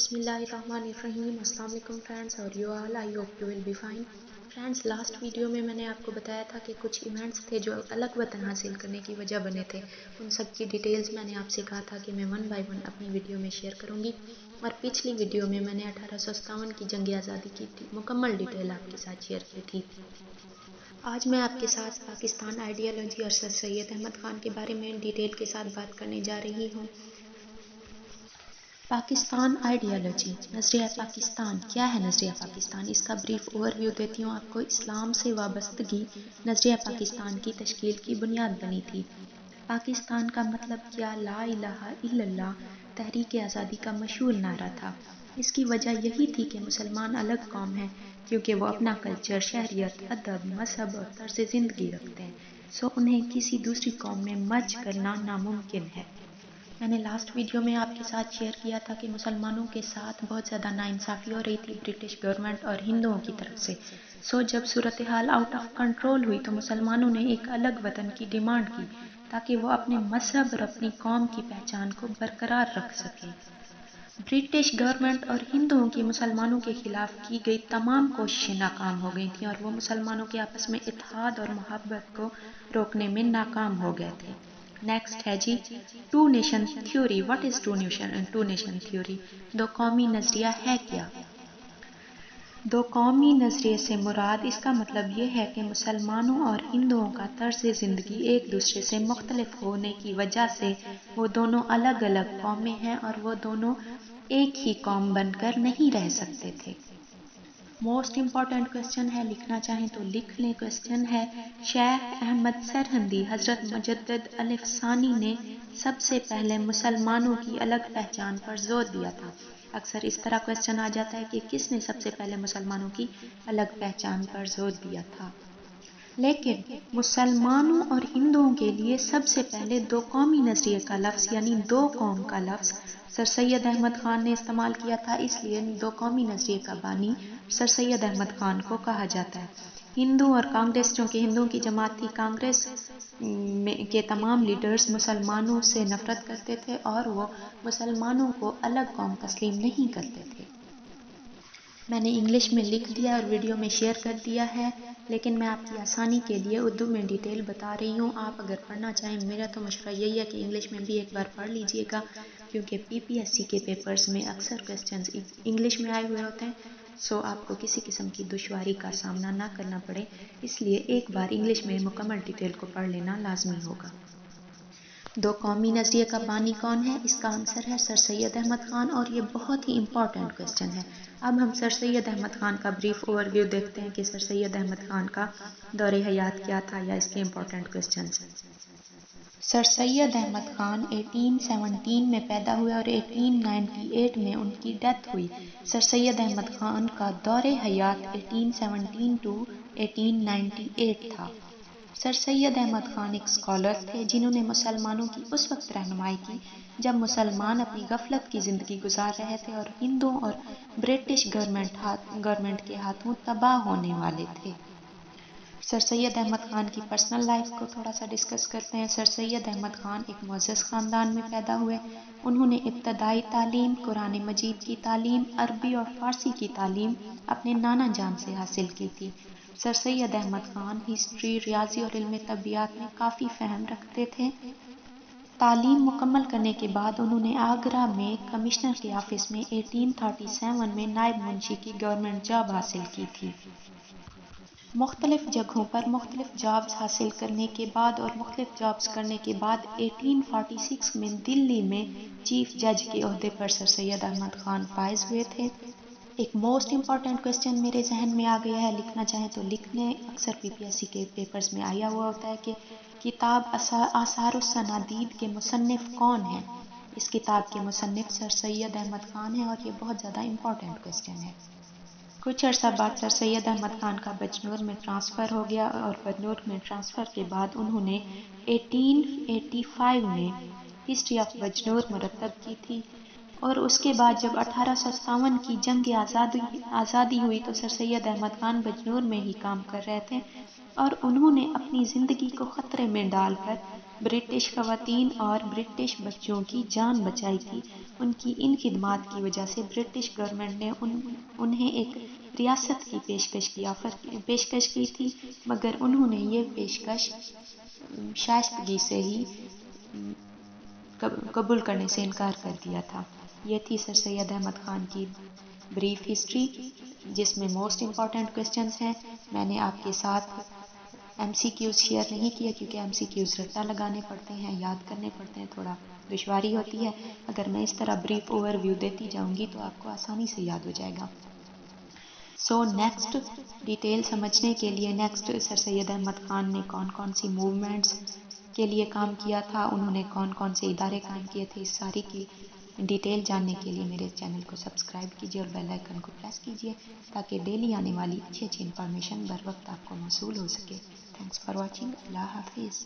बिस्मिल्लाहिर्रहमानिर्रहीम। अस्सलाम वालेकुम फ्रेंड्स और you all, I hope you will be fine. Friends, last video में मैंने आपको बताया था कि कुछ इवेंट्स थे जो अलग वतन हासिल करने की वजह बने थे। उन सब की डिटेल्स मैंने आपसे कहा था कि मैं वन बाय वन अपनी वीडियो में शेयर करूंगी। और पिछली वीडियो में मैंने 1857 की जंग आज़ादी की मुकम्मल डिटेल आपके साथ शेयर की थी। आज मैं आपके साथ पाकिस्तान आइडियोलॉजी और सर सैयद अहमद ख़ान के बारे में डिटेल के साथ बात करने जा रही हूँ। पाकिस्तान आइडियोलॉजी, नज़रिया पाकिस्तान। क्या है नज़रिया पाकिस्तान? इसका ब्रीफ ओवरव्यू देती हूँ आपको। इस्लाम से वाबस्तगी नज़रिया पाकिस्तान की तश्कील की बुनियाद बनी थी। पाकिस्तान का मतलब क्या? ला इलाहा इल्लल्लाह तहरीक आज़ादी का मशहूर नारा था। इसकी वजह यही थी कि मुसलमान अलग कौम है क्योंकि वो अपना कल्चर, शहरियत, अदब, मजहब और तर्ज ज़िंदगी रखते हैं। सो उन्हें किसी दूसरी कौम में मर्ज करना नामुमकिन है। मैंने लास्ट वीडियो में आपके साथ शेयर किया था कि मुसलमानों के साथ बहुत ज़्यादा नाइंसाफ़ी हो रही थी ब्रिटिश गवर्नमेंट और हिंदुओं की तरफ से। सो जब सूरत हाल आउट ऑफ कंट्रोल हुई तो मुसलमानों ने एक अलग वतन की डिमांड की ताकि वो अपने मजहब और अपनी कौम की पहचान को बरकरार रख सकें। ब्रिटिश गवर्नमेंट और हिंदुओं की मुसलमानों के खिलाफ की गई तमाम कोशिशें नाकाम हो गई थीं और वो मुसलमानों के आपस में इत्तेहाद और मोहब्बत को रोकने में नाकाम हो गए थे। नेक्स्ट है जी, two nation theory. What is two nation theory? दो कौमी नज़रिया है क्या? दो कौमी नज़रिए से मुराद, इसका मतलब ये है कि मुसलमानों और हिंदुओं का तर्ज ज़िंदगी एक दूसरे से मुख्तलिफ होने की वजह से वो दोनों अलग अलग कौमें हैं और वो दोनों एक ही कौम बनकर नहीं रह सकते थे। मोस्ट इम्पॉर्टेंट क्वेश्चन है, लिखना चाहें तो लिख लें। क्वेश्चन है, शेख अहमद सरहंदी हज़रत मुजद्दिद अल-अफ़सानी ने सबसे पहले मुसलमानों की अलग पहचान पर जोर दिया था। अक्सर इस तरह क्वेश्चन आ जाता है कि किसने सबसे पहले मुसलमानों की अलग पहचान पर जोर दिया था। लेकिन मुसलमानों और हिंदुओं के लिए सबसे पहले दो कौमी नज़रिए का लफ्ज़ यानी दो कौम का लफ्ज़ सर सैयद अहमद ख़ान ने इस्तेमाल किया था। इसलिए दो कौमी नज़रिए का बानी सर सैयद अहमद ख़ान को कहा जाता है। हिंदू और कांग्रेस, चूँकि हिंदुओं की जमात थी, कांग्रेस के तमाम लीडर्स मुसलमानों से नफ़रत करते थे और वो मुसलमानों को अलग कौम तस्लीम नहीं करते थे। मैंने इंग्लिश में लिख दिया और वीडियो में शेयर कर दिया है, लेकिन मैं आपकी आसानी के लिए उर्दू में डिटेल बता रही हूँ। आप अगर पढ़ना चाहें, मेरा तो मशवरा यही है कि इंग्लिश में भी एक बार पढ़ लीजिएगा, क्योंकि पीपीएससी के पेपर्स में अक्सर क्वेश्चंस इंग्लिश में आए हुए होते हैं। सो आपको किसी किस्म की दुश्वारी का सामना ना करना पड़े, इसलिए एक बार इंग्लिश में मुकम्मल डिटेल को पढ़ लेना लाजमी होगा। दो कौमी नज़रिए का बानी कौन है? इसका आंसर है सर सैयद अहमद ख़ान, और ये बहुत ही इंपॉर्टेंट क्वेश्चन है। अब हम सर सैयद अहमद ख़ान का ब्रीफ ओवरव्यू देखते हैं कि सर सैयद अहमद ख़ान का दौरे हयात क्या था या इसके important questions. Sir Syed Ahmad Khan 1817 में पैदा हुए और 1898 में उनकी डेथ हुई। सर सैयद अहमद ख़ान का दौरे हयात 1817 टू 1898 था। सर सैयद अहमद ख़ान एक स्कॉलर थे जिन्होंने मुसलमानों की उस वक्त रहनुमाई की जब मुसलमान अपनी गफलत की ज़िंदगी गुजार रहे थे और हिंदुओं और ब्रिटिश गवर्नमेंट के हाथों तबाह होने वाले थे। सर सैयद अहमद ख़ान की पर्सनल लाइफ को थोड़ा सा डिस्कस करते हैं। सर सैयद अहमद ख़ान एक मुअज़्ज़ज़ ख़ानदान में पैदा हुए। उन्होंने इब्तदाई तालीम, कुरान मजीद की तालीम, अरबी और फ़ारसी की तालीम अपने नाना जान से हासिल की थी। सर सैयद अहमद ख़ान हिस्ट्री, रियाजी और इल्म तबियात में काफ़ी फ़हम रखते थे। तालीम मुकम्मल करने के बाद उन्होंने आगरा में कमिश्नर के ऑफिस में 1837 में नायब मुंशी की गवर्नमेंट जॉब हासिल की थी। मुख्तलिफ जगहों पर मुख्तलिफ जॉब्स हासिल करने के बाद और मुख्तलिफ जॉब्स करने के बाद 1846 में दिल्ली में चीफ जज के ओहदे पर सर सैयद अहमद ख़ान फायज हुए थे। एक मोस्ट इम्पॉर्टेंट क्वेश्चन मेरे जहन में आ गया है, लिखना चाहें तो लिख लें। अक्सर पीपीएससी के पेपर्स में आया हुआ होता है कि किताब आसारुस सनादीद के मुसन्निफ कौन हैं? इस किताब के मुसन्निफ सर सैयद अहमद ख़ान हैं और ये बहुत ज़्यादा इम्पॉर्टेंट क्वेश्चन है। कुछ अर्सा बाद सर सैयद अहमद ख़ान का बजनूर में ट्रांसफ़र हो गया और बजनूर में ट्रांसफ़र के बाद उन्होंने 1885 में हिस्ट्री ऑफ बजनूर मुरतब की थी। और उसके बाद जब 1857 की जंग आज़ादी हुई तो सर सैयद अहमद ख़ान बजनूर में ही काम कर रहे थे और उन्होंने अपनी ज़िंदगी को ख़तरे में डालकर برٹش خواتین اور برٹش بچوں کی جان بچائی تھی۔ ان کی ان خدمات کی وجہ سے برٹش گورنمنٹ نے انہیں ایک ریاست کی پیشکش کی تھی، مگر انہوں نے یہ پیشکش شائستگی سے ہی قبول کرنے سے انکار کر دیا تھا۔ یہ تھی سر سید احمد خان کی بریف ہسٹری، جس میں موسٹ امپورٹنٹ کوسچنز ہیں۔ میں نے آپ کے ساتھ ایم سی کیوز شیئر نہیں کیا کیونکہ ایم سی کیوز رٹا لگانے پڑتے ہیں، یاد کرنے پڑتے ہیں، تھوڑا دشواری ہوتی ہے۔ اگر میں اس طرح بریف اوور ویو دیتی جاؤں گی تو آپ کو آسانی سے یاد ہو جائے گا۔ سو نیکسٹ ڈیٹیل سمجھنے کے لیے، نیکسٹ سر سید احمد خان نے کون کون سی موومنٹس کے لیے کام کیا تھا، انہوں نے کون کون سے ادارے قائم کیے تھے، اس ساری کی ڈیٹیل جاننے کے لیے میرے چینل کو سبسکرائب کیجیے اور بیل آئیکن کو پریس کیجیے تاکہ ڈیلی آنے والی اچھی انفارمیشن بر وقت آپ کو موصول ہو سکے۔ Thanks for watching. اللہ حافظ۔